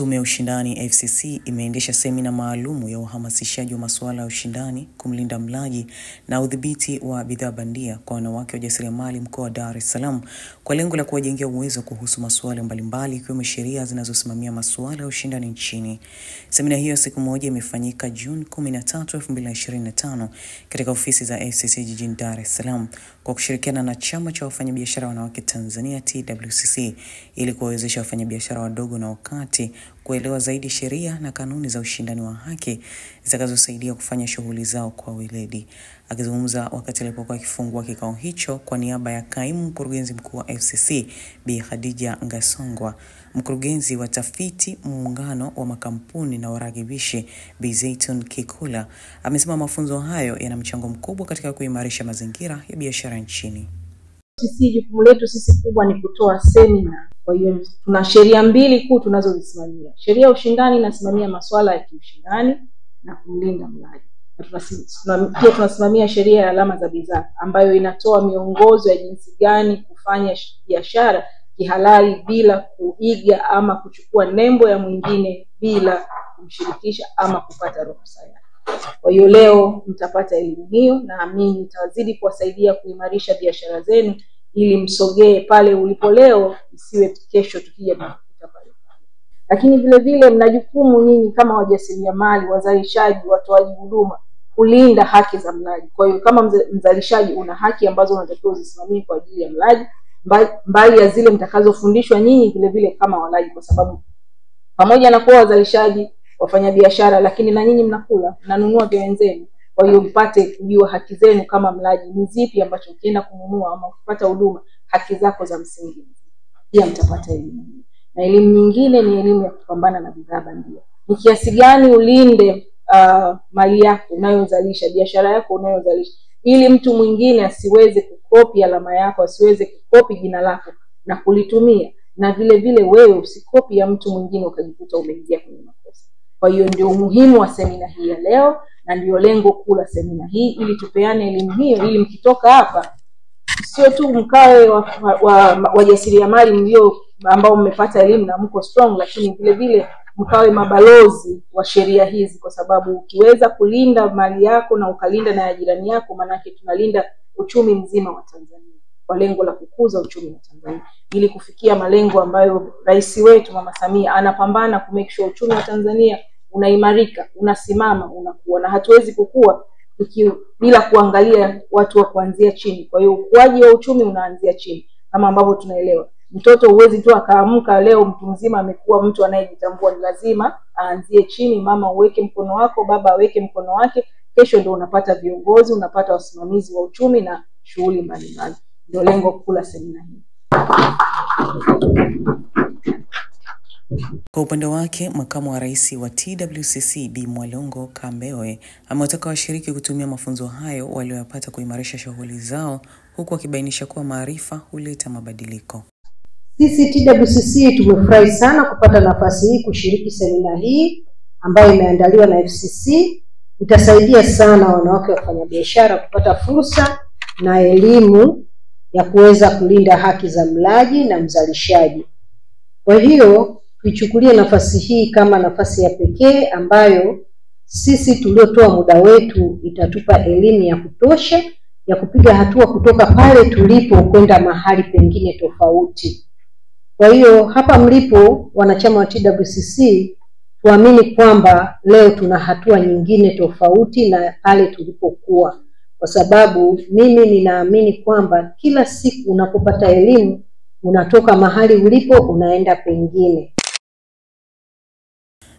Tume ya Ushindani FCC imeendesha semina maalumu ya uhamasishaji wa masuala ya ushindani, kumlinda mlaji na udhibiti wa bidhaa bandia kwa wanawake wajasiriamali mkoa wa Dar es Salaam kwa lengo la kuwajengea uwezo kuhusu masuala mbalimbali ikiwemo sheria zinazosimamia masuala ya ushindani nchini. Semina hiyo siku moja imefanyika Juni 13, 2025 katika ofisi za FCC jijini Dar es Salaam kwa kushirikiana na Chama cha Wafanyabiashara Wanawake Tanzania TWCC ili kuwawezesha wafanyabiashara wadogo na wakati kuelewa zaidi sheria na kanuni za ushindani wa haki zitakazosaidia kufanya shughuli zao kwa weledi. Akizungumza wakati alipokuwa akifungua kikao hicho kwa niaba ya kaimu mkurugenzi mkuu wa FCC Bi Khadija Ngasongwa, mkurugenzi wa tafiti muungano wa makampuni na waragibishi Bi Zaitun Kikula amesema mafunzo hayo yana mchango mkubwa katika kuimarisha mazingira ya biashara nchini. Sisi jukumu letu sisi kubwa ni kutoa semina. Kwa hiyo tuna sheria mbili kuu tunazozisimamia. Sheria ya ushindani inasimamia masuala ya kiushindani na kumlinda mlaji. Pia tunasimamia sheria ya alama za bidhaa ambayo inatoa miongozo ya jinsi gani kufanya biashara kihalali bila kuiga ama kuchukua nembo ya mwingine bila kumshirikisha ama kupata ruhusa yake. Kwa hiyo leo mtapata elimu hiyo na amini itawazidi kuwasaidia kuimarisha biashara zenu ili msogee pale ulipo leo, isiwe kesho tukija kukuta pale. Lakini vile vile mna jukumu nyinyi kama wajasiriamali, wazalishaji, watoaji huduma kulinda haki za mlaji. Kwa hiyo kama mzalishaji una haki ambazo unatakiwa uzisimamie kwa ajili ya mlaji, mbali ya zile mtakazofundishwa nyinyi vile vile kama walaji, kwa sababu pamoja na kuwa wazalishaji, wafanya biashara, lakini na nyinyi mnakula, mnanunua vya wenzenu. Kwa hiyo mpate kujua haki zenu kama mlaji ni zipi ambacho ukienda kununua ama kupata huduma, haki zako za msingi. Pia mtapata elimu. Na elimu nyingine ni elimu ya kupambana na bidhaa bandia. Ni kiasi gani ulinde mali yako unayozalisha, biashara yako unayozalisha, ili mtu mwingine asiweze kukopi alama yako, asiweze kukopi jina lako na kulitumia, na vile vile wewe usikopi ya mtu mwingine ukajikuta umeingia kwenye makosa. Kwa hiyo ndio umuhimu wa semina hii ya leo na ndio lengo kuu la semina hii, ili tupeane elimu hiyo ili mkitoka hapa sio tu mkawe wajasiriamali mlio ambao mmepata elimu na mko strong, lakini vile vile mkawe mabalozi wa sheria hizi, kwa sababu ukiweza kulinda mali yako na ukalinda na jirani yako, maana yake tunalinda uchumi mzima wa Tanzania kwa lengo la kukuza uchumi wa Tanzania ili kufikia malengo ambayo rais wetu Mama Samia anapambana ku make sure uchumi wa Tanzania unaimarika, unasimama, unakuwa. Na hatuwezi kukua bila kuangalia watu wa kuanzia chini. Kwa hiyo ukuaji wa uchumi unaanzia chini kama ambavyo tunaelewa. Mtoto huwezi tu akaamka leo mtu mzima amekuwa mtu anayejitambua, ni lazima aanzie chini. Mama uweke mkono wako, baba aweke mkono wake, kesho ndio unapata viongozi, unapata wasimamizi wa uchumi na shughuli mbalimbali. Ndio lengo kuu la semina hii. Kwa upande wake, makamu wa rais wa TWCC Bi Mwalongo Kambewe amewataka washiriki kutumia mafunzo hayo waliyopata kuimarisha shughuli zao, huku akibainisha kuwa maarifa huleta mabadiliko. Sisi TWCC tumefurahi sana kupata nafasi hii kushiriki semina hii ambayo imeandaliwa na FCC. Itasaidia sana wanawake wafanyabiashara kupata fursa na elimu ya kuweza kulinda haki za mlaji na mzalishaji. Kwa hiyo tuichukulie nafasi hii kama nafasi ya pekee ambayo sisi tuliotoa muda wetu itatupa elimu ya kutosha ya kupiga hatua kutoka pale tulipo kwenda mahali pengine tofauti. Kwa hiyo hapa mlipo wanachama wa TWCC, tuamini kwamba leo tuna hatua nyingine tofauti na pale tulipokuwa, kwa sababu mimi ninaamini kwamba kila siku unapopata elimu unatoka mahali ulipo unaenda pengine.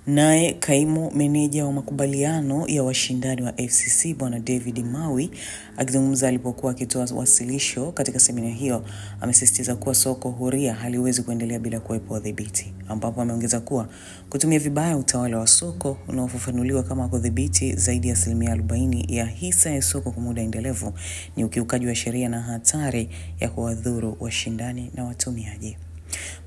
Naye kaimu meneja wa makubaliano ya washindani wa FCC Bwana David Mawi akizungumza alipokuwa akitoa wasilisho katika semina hiyo, amesisitiza kuwa soko huria haliwezi kuendelea bila kuwepo udhibiti, ambapo ameongeza kuwa kutumia vibaya utawala wa soko unaofafanuliwa kama kudhibiti zaidi ya 40% ya hisa ya soko kwa muda endelevu ni ukiukaji wa sheria na hatari ya kuwadhuru washindani na watumiaji.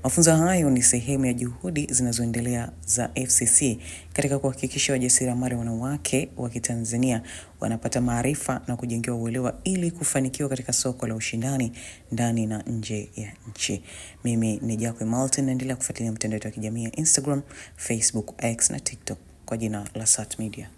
Mafunzo hayo ni sehemu ya juhudi zinazoendelea za FCC katika kuhakikisha wajasiriamali wanawake wa Kitanzania wanapata maarifa na kujengewa uelewa ili kufanikiwa katika soko la ushindani ndani na nje ya nchi. Mimi ni Jacque Martin, naendelea kufuatilia mtandao wetu wa kijamii ya Instagram, Facebook, X na TikTok kwa jina la Sat Media.